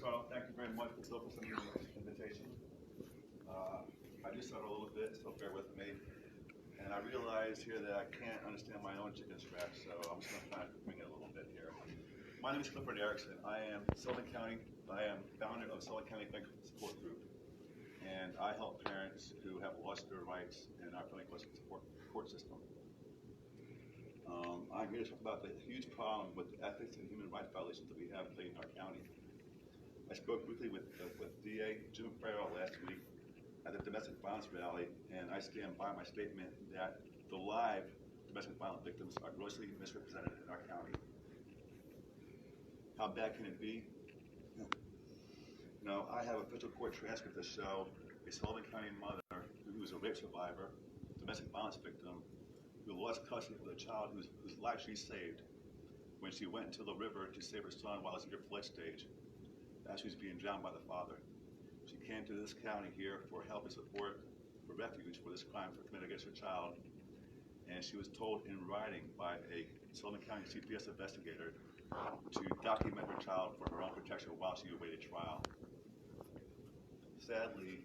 Carl, thank you very much for the invitation. I do start a little bit, so bear with me. And I realize here that I can't understand my own chicken scratch, so I'm just going to kind of bring it a little bit here. My name is Erickson. I am founder of Sullivan County NY Support Group, and I help parents who have lost their rights in our family support system. I'm here to talk about the huge problem with the ethics and human rights violations that we have in our county. I spoke briefly with DA Jim McGuire last week at the domestic violence rally, and I stand by my statement that the live domestic violence victims are grossly misrepresented in our county. How bad can it be? No, I have official court transcript to show a Sullivan County mother who was a rape survivor, domestic violence victim, who lost custody of the child whose life she saved when she went into the river to save her son while he was in your flood stage, as she was being drowned by the father. She came to this county here for help and support, for refuge for this crime committed against her child, and she was told in writing by a Sullivan County CPS investigator to document her child for her own protection while she awaited trial. Sadly,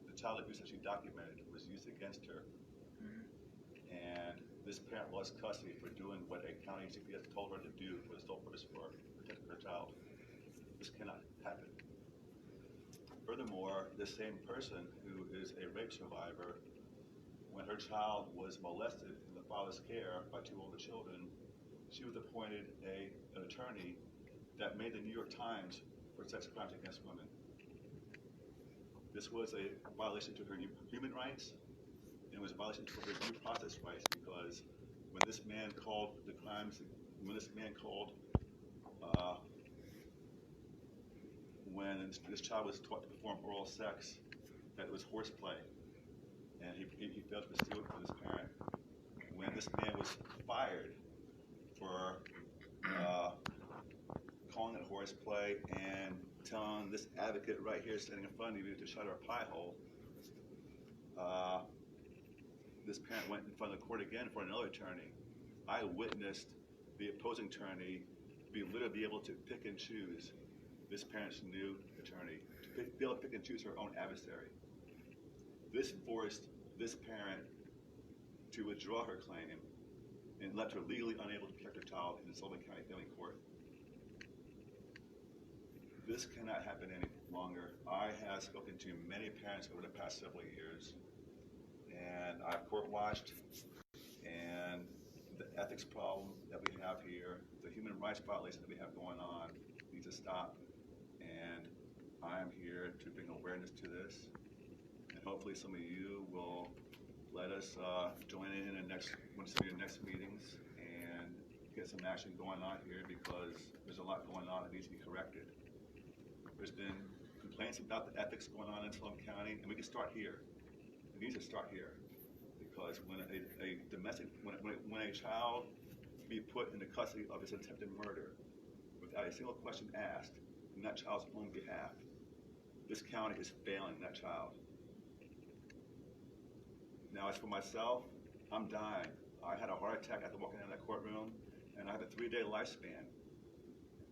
the child abuse that she documented was used against her, and this parent lost custody for doing what a county CPS told her to do for the sole purpose for protecting her child. This cannot happen. Furthermore, the same person who is a rape survivor, when her child was molested in the father's care by two older children, she was appointed an attorney that made the New York Times for sex crimes against women. This was a violation to her human rights, and it was a violation to her due process rights, because when this man called when this child was taught to perform oral sex, that it was horseplay, and he failed to pursue it for this parent. When this man was fired for calling it horseplay and telling this advocate right here standing in front of you to shut her pie hole, this parent went in front of the court again for another attorney. I witnessed the opposing attorney literally be able to pick and choose this parent's new attorney, to be able to pick and choose her own adversary. This forced this parent to withdraw her claim and left her legally unable to protect her child in the Sullivan County Family Court. This cannot happen any longer. I have spoken to many parents over the past several years, and I've court watched, and the ethics problem that we have here, the human rights violation that we have going on, needs to stop. And I am here to bring awareness to this, and hopefully some of you will let us join in the next one of your next meetings and get some action going on here, because there's a lot going on that needs to be corrected. There's been complaints about the ethics going on in Sullivan County, and we can start here. It needs to start here, because when a child be put into custody of his attempted murder without a single question asked in that child's own behalf, this county is failing that child. Now, as for myself, I'm dying. I had a heart attack after walking into that courtroom, and I have a 3-day lifespan.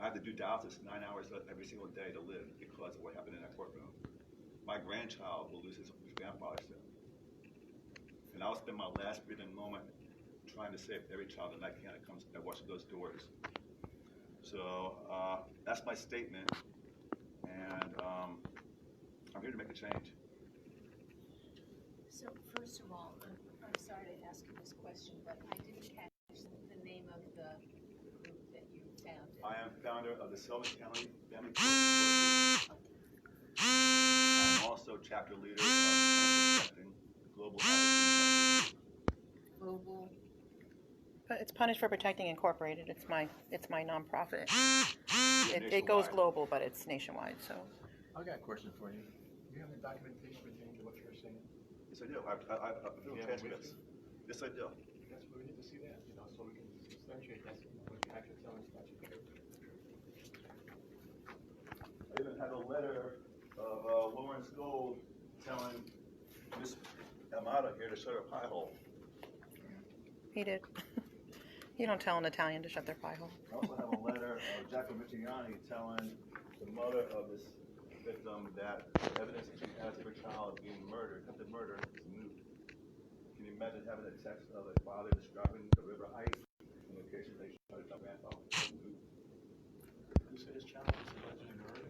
I have to do dialysis 9 hours every single day to live because of what happened in that courtroom. My grandchild will lose his grandfather soon. And I'll spend my last breathing moment trying to save every child that I can that walks through those doors. So that's my statement, and I'm here to make a change. So first of all, I'm sorry to ask you this question, but I didn't catch the name of the group that you founded. I am founder of the Sullivan County Family Court. I'm also chapter leader of Protecting Global Advocacy. Global. But it's Punished for Protecting Incorporated. It's my nonprofit. It goes global, but it's nationwide. So I got a question for you. Do you have the documentation pertaining to what you're saying? Yes, I do. I've transcripts. Yes, I do. That's what we need to see that, so we can substantiate that, what you're actually telling us about your case. I even have a letter of Lawrence Gold telling Miss Amata here to shut her pie hole. he did. You don't tell an Italian to shut their pie hole. I also have a letter of Jack Dr. Michiani telling the mother of this victim that evidence that she has of her child being murdered, attempted murder, is moot. Can you imagine having a text of a father describing the river height and locations they tried to jump grandfather? Who said his child was allegedly murdered?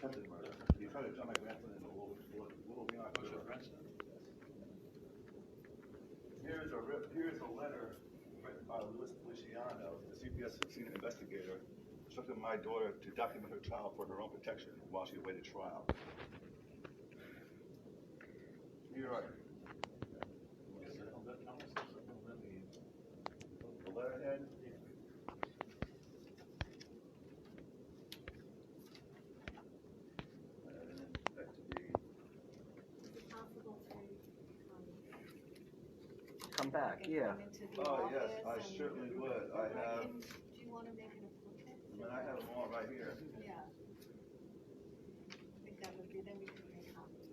Attempted murder. He tried to jump my grandson in the Little Beyond Oh, your River. grandson. Here's a letter written by Louis Feliciano, the CPS senior investigator, instructing my daughter to document her child for her own protection while she awaited trial. Here are the letterhead. That to be Possible to, Come back, get yeah. them into the Oh, office yes, I and- certainly would. I have, Do you wanna make an appointment? I mean, I have them all right here. Yeah. I think that would be, then we can make copies.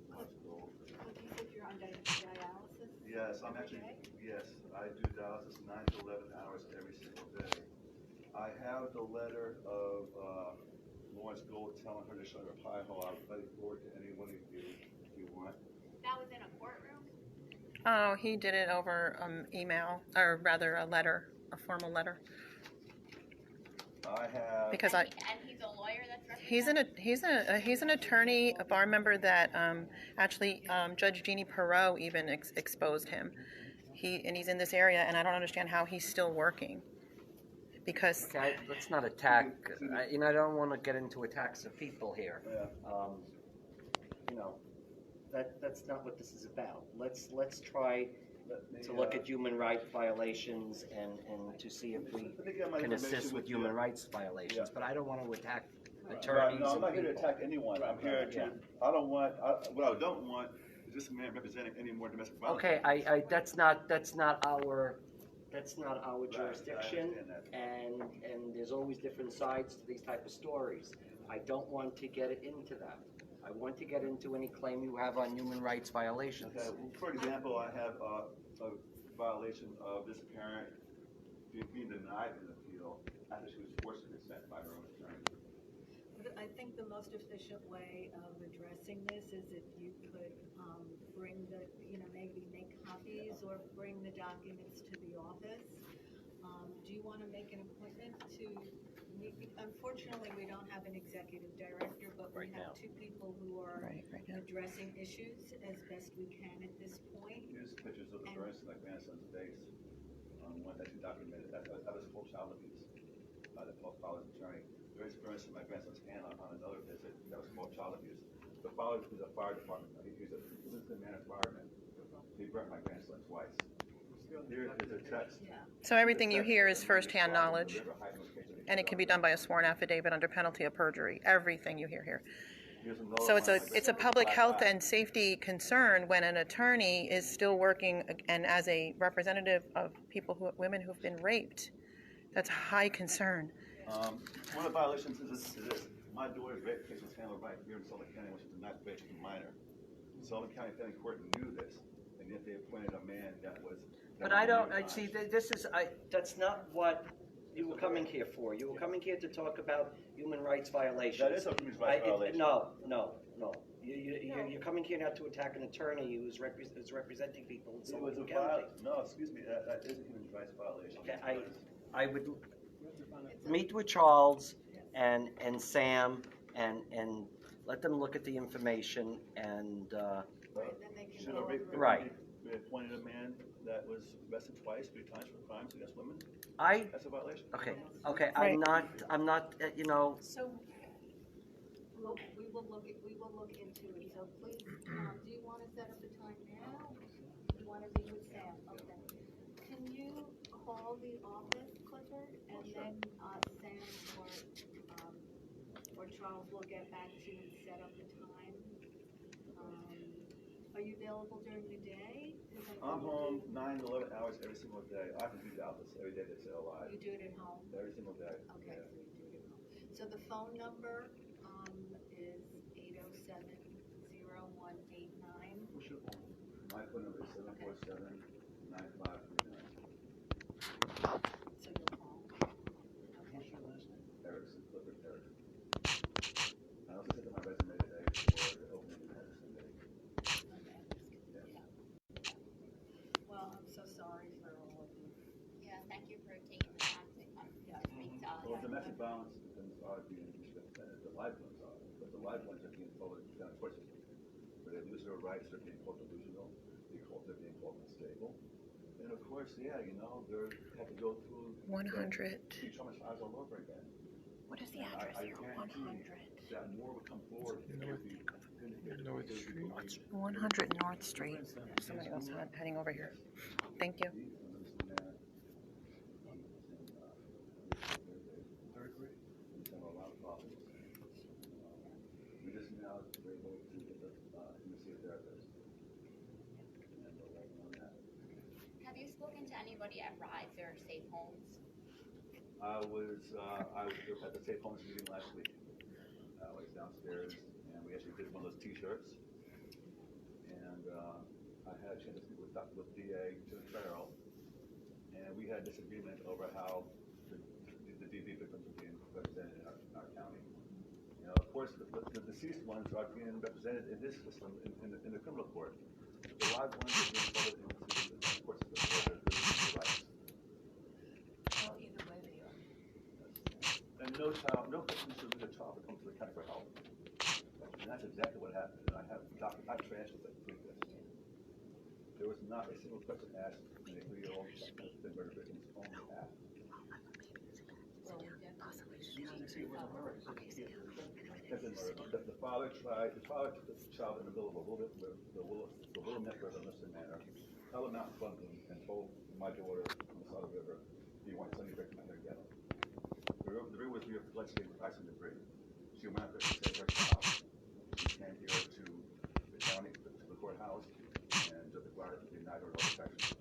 You said you're on dialysis? Yes, I'm every actually, day? yes, I do dialysis 9 to 11 hours every single day. I have the letter of Lawrence Gold telling her to shut her pie hole. I'll play forward to any one of you if you want. That was in a courtroom? Oh, he did it over email, or rather a letter, a formal letter. I have, Because And he's a lawyer that's he's an attorney, a bar member that actually Judge Jeannie Perot even exposed him. He's in this area, and I don't understand how he's still working. Because Okay, let's not attack, I don't want to get into attacks of people here. yeah, You know, that's not what this is about. Let's try let me, to look at human rights violations and to see if we let me get my can information assist with you. human rights violations, Yeah. but I don't want to attack Right, attorneys no, I'm and not here to people. attack anyone. I'm here to, Yeah. I don't want, what I don't want is this man representing any more domestic violence. Okay, I that's not our jurisdiction, understand that. and there's always different sides to these type of stories. I don't want to get into that. I want to get into any claim you have on human rights violations. Okay, well, for example, I have a violation of this parent being denied an appeal after she was forced to consent by her own attorney. I think the most efficient way of addressing this is if you could bring maybe make copies or bring the documents to the office. Do you want to make an appointment to meet? Unfortunately, we don't have an executive director, but we Right have now. two people who are right now. addressing issues as best we can at this point. Here's pictures of the burns to my grandson's face. One that she documented. That was full child abuse by the father's attorney. There's burns to my grandson's hand on another visit. That was full child abuse. The father was a fire department. He's a man of fireman. He burnt my grandson twice. Here is a text. Yeah. So everything you hear is firsthand knowledge, and it can be done by a sworn affidavit under penalty of perjury. Everything you hear here. So it's a public health and safety concern when an attorney is still working and as a representative of women who've been raped. That's a high concern. One of the violations is this. My daughter's rape case was handled right here in Sullivan County, which is not rape, she's a minor. Sullivan County Family Court knew this, and yet they appointed a man that was. But I see. That's not what you were coming here for. You were coming here to talk about human rights violations. That is a human rights violation. No. You're coming here not to attack an attorney who's representing people in It was Sullivan a County. no, excuse me, that is a human rights violation. Okay, I would meet with Charles and Sam and let them look at the information and Then they can Should go a rape over. Right. We appointed a man that was arrested twice, 3 times for crimes against women. I That's a violation. okay. Right. I'm not. So we will look into it. So please, do you want to set up a time now? You want to meet with Sam? Okay. Can you call the office, Clifford, and then Sam or Charles will get back to you and set up a time? Are you available during the day? 'Cause I I'm think home 9 to 11 hours every single day. I can do dialysis every day that's alive. You do it at home? Every single day. Okay, Yeah. so you do it at home. So the phone number is 807-0189. My phone number is 747 thank you for taking the time to come to speak to us. Well, domestic violence victims are being misrepresented, the live ones are, but the live ones are being told it's kind of court system. Where they lose their rights, they're being called delusional, they're being called unstable. And of course, yeah, you know, they have to go through 100. be traumatized all over again. What is the address here? 100. That more would come forward. North Street. 100 North Street. Somebody else heading over here. Thank you. We just now were able to get the him to see a therapist. And we're working on that. Have you spoken to anybody at Rides or Safe Homes? I was at the Safe Homes meeting last week. I was downstairs, and we actually did one of those T-shirts. And I had a chance to speak with DA Jim Farrell, and we had disagreement over how the DV victims are being represented in our county. You know, of course, the deceased ones are being represented in this system in the criminal court. The live ones are being voted into the court system where they're rights. Well, either way they are. And no person should lose a child that comes to the county for help. And that's exactly what happened. And I have transcripts that prove this. There was not a single question asked in a 3-year-old the murder victim's own behalf. The father took the child in the middle of the Willamette River, Mr. Manor, held him out in front of him, and told my daughter on the side of the river, "Do you want to send your victim out there to get him?" The river was here for legislative with ice and debris. She went out there to save her child. She came here to the county, to the courthouse, and Judge McGuire denied her all protection.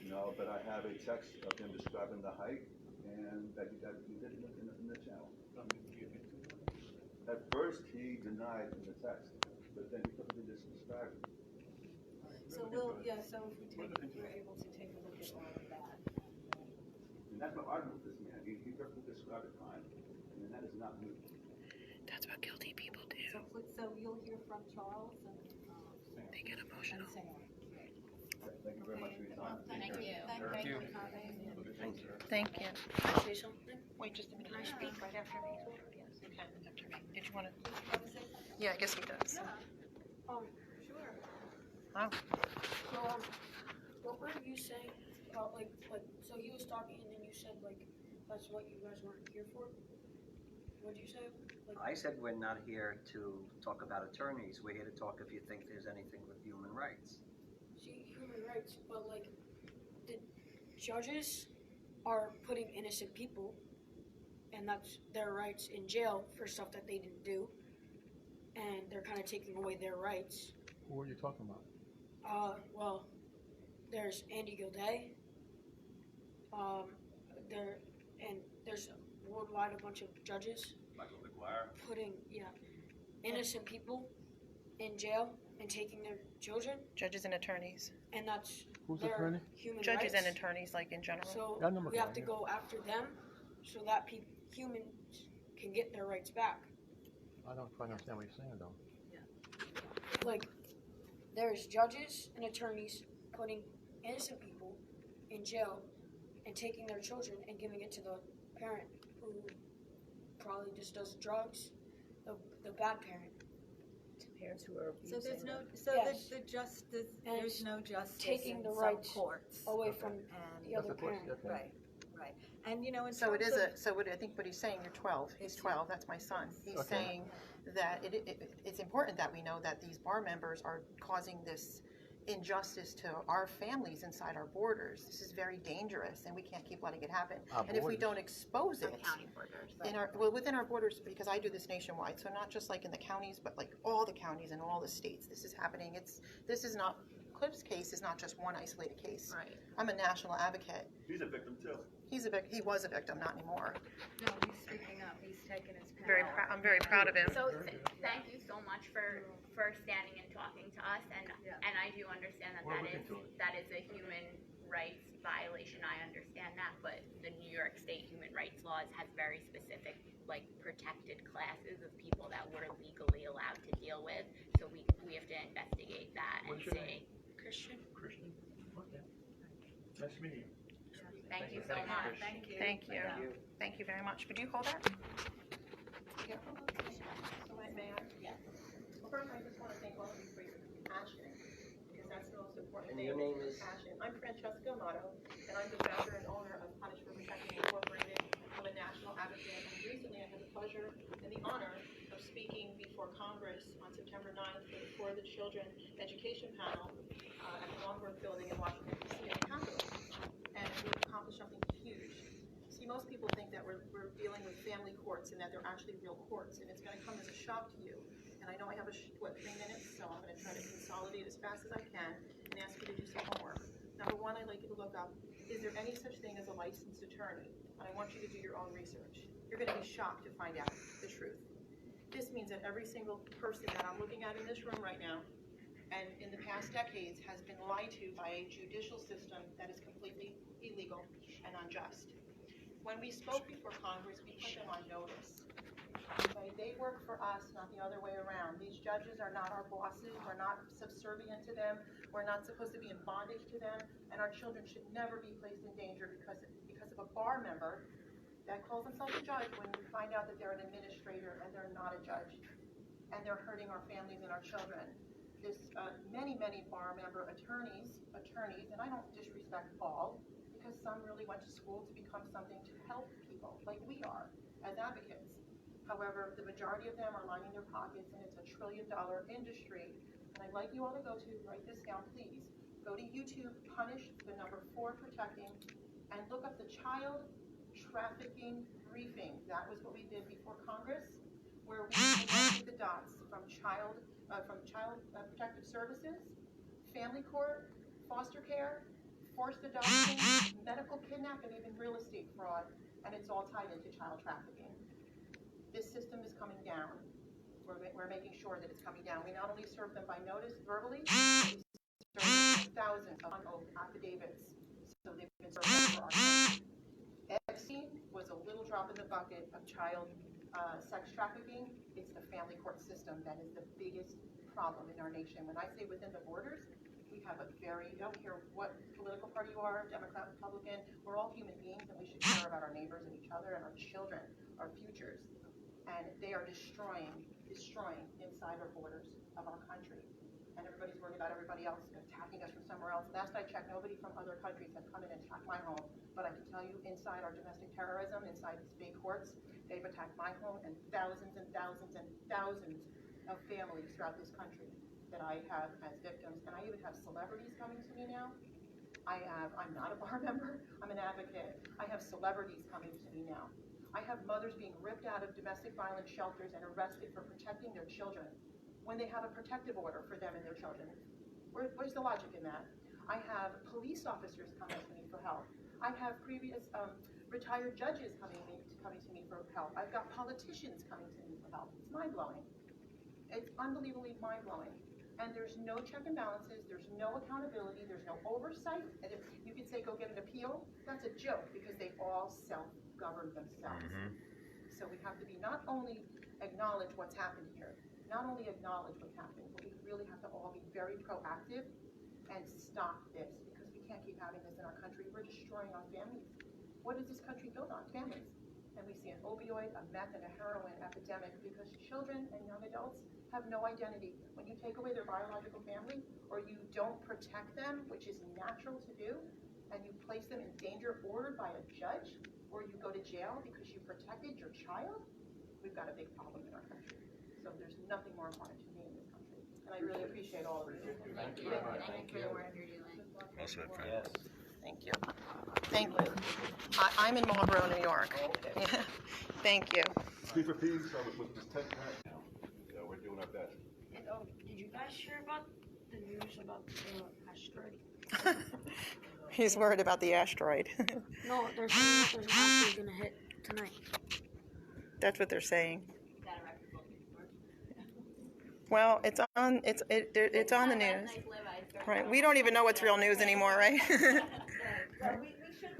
No, but I have a text of him describing the height and that he did it in the channel. At first, he denied in the text, but then he quickly just described it. So if we're able to take a look at all of that. And that's my argument with this man. He perfectly described the crime, and that is not new. That's what guilty people do. So you'll hear from Charles and They get emotional. Sam. Thank you very much for your time. Thank you. Thank you for coming. Thank you. Can I say something? Wait just a minute. Can I speak right after me? Yes, you can after me. Did you want to? Yeah, I guess he does. Sure. Oh. So, what were you saying about so he was talking and then you said that's what you guys weren't here for? What did you say? I said we're not here to talk about attorneys. We're here to talk if you think there's anything with human rights. See, human rights, but the judges are putting innocent people, and that's their rights, in jail for stuff that they didn't do, and they're kind of taking away their rights. Who are you talking about? Well, there's Andy Gilday. There's worldwide a bunch of judges Michael McGuire. putting innocent people in jail and taking their children, Judges and attorneys. and that's Who's their attorney? human Judges rights. and attorneys, like in general. So Yeah, I know we have McGuire, to yeah. go after them so that humans can get their rights back. I don't quite understand what you're saying, though. There's judges and attorneys putting innocent people in jail and taking their children and giving it to the parent who probably just does drugs, the bad parent. Parents who are So abusing there's no, them. so Yes. the justice, And there's it's no justice taking in the some rights courts. away Okay. from And, the other That's the parent. question, okay. right. And, in So it terms is of- so I think what he's saying, you're 12. He's 12. That's my son. He's Okay. saying that it's important that we know that these bar members are causing this injustice to our families inside our borders. This is very dangerous, and we can't keep letting it happen. Our And if we borders? don't expose it County borders. within our borders, because I do this nationwide, so not just like in the counties, but like all the counties and all the states. This is happening. This is not Cliff's case. Is not just one isolated case. Right. I'm a national advocate. He's a victim too. He was a victim, not anymore. No, he's speaking up, he's taking his pen. I'm very proud of him. So thank you so much for standing and talking to us, and Yeah. and I do understand We'll that look into it. that is a human rights violation, I understand that, but the New York State human rights laws has very specific, like, protected classes of people that we're legally allowed to deal with. So we have to investigate that and What's your see. Christian. Christian? Okay. Nice meeting you. Thank you so much. Thank you. Thank you. Thank you. Thank you very much. Would you hold that? So may I? Yes. Well, first, I just want to thank all of you for your passion, because that's the most important And thing. your name is? Passion. I'm Francesca Amato, and I'm the founder and owner of Punished for Protecting Incorporated. I'm a national advocate, and recently I had the pleasure and the honor of speaking before Congress on September 9th for the Children Education Panel at the Longworth Building in Washington, D.C. at the Capitol. And we accomplished something huge. See, most people think that we're dealing with family courts and that they're actually real courts, and it's going to come as a shock to you. And I know I have 3 minutes, so I'm going to try to consolidate as fast as I can and ask you to do some homework. Number one, I'd like you to look up, is there any such thing as a licensed attorney? And I want you to do your own research. You're going to be shocked to find out the truth. This means that every single person that I'm looking at in this room right now, and in the past decades, has been lied to by a judicial system that is completely illegal and unjust. When we spoke before Congress, we put them on notice. Okay? They work for us, not the other way around. These judges are not our bosses. We're not subservient to them. We're not supposed to be in bondage to them. And our children should never be placed in danger because of a bar member that calls themselves a judge when we find out that they're an administrator and they're not a judge. And they're hurting our families and our children. There's many bar member attorneys, and I don't disrespect all, because some really went to school to become something to help people, like we are, as advocates. However, the majority of them are lining their pockets, and it's a $1 trillion industry. And I'd like you all to go to, write this down, please. Go to YouTube, Punish, the number 4 protecting, and look up the child trafficking briefing. That was what we did before Congress, where we connected the dots from child protective services, family court, foster care, forced adoption, medical kidnapping, and even real estate fraud, and it's all tied into child trafficking. This system is coming down. We're making sure that it's coming down. We not only serve them by notice verbally, we serve thousands of unopened affidavits, so they've been served for our country. Erickson was a little drop in the bucket of child sex trafficking. It's the family court system that is the biggest problem in our nation. When I say within the borders, we have I don't care what political party you are, Democrat, Republican, we're all human beings, and we should care about our neighbors and each other and our children, our futures. And they are destroying inside our borders of our country. And everybody's worried about everybody else attacking us from somewhere else. Last I checked, nobody from other countries has come in and attacked my home. But I can tell you, inside our domestic terrorism, inside the state courts, they've attacked my home and thousands and thousands and thousands of families throughout this country that I have as victims. And I even have celebrities coming to me now. I'm not a bar member, I'm an advocate. I have celebrities coming to me now. I have mothers being ripped out of domestic violence shelters and arrested for protecting their children when they have a protective order for them and their children. Where's the logic in that? I have police officers coming to me for help. I have previous retired judges coming to me for help. I've got politicians coming to me for help. It's mind-blowing. It's unbelievably mind-blowing. And there's no check and balances, there's no accountability, there's no oversight. And if you could say go get an appeal, that's a joke because they all self-govern themselves. Mm-hmm. So we have to be not only acknowledge what's happened here, not only acknowledge what's happening, but we really have to all be very proactive and stop this because we can't keep having this in our country. We're destroying our families. What is this country built on? Families. And we see an opioid, a meth, and a heroin epidemic because children and young adults have no identity. When you take away their biological family or you don't protect them, which is natural to do, and you place them in danger ordered by a judge, or you go to jail because you protected your child, we've got a big problem in our country. So there's nothing more important to me in this country. And I really appreciate all of you. Thank you for the work you're doing. Also, Yes. Thank you. Thank you. I'm in Marlboro, New York. Okay. Yeah. Thank you. P for P, so with this 10 parents now, we're doing our best. And did you guys hear about the news about the asteroid? He's worried about the asteroid. No, they're saying that there's an asteroid gonna hit tonight. That's what they're saying. Is that a reputable report? Well, it's on the news. Right. We don't even know what's real news anymore, right? So we should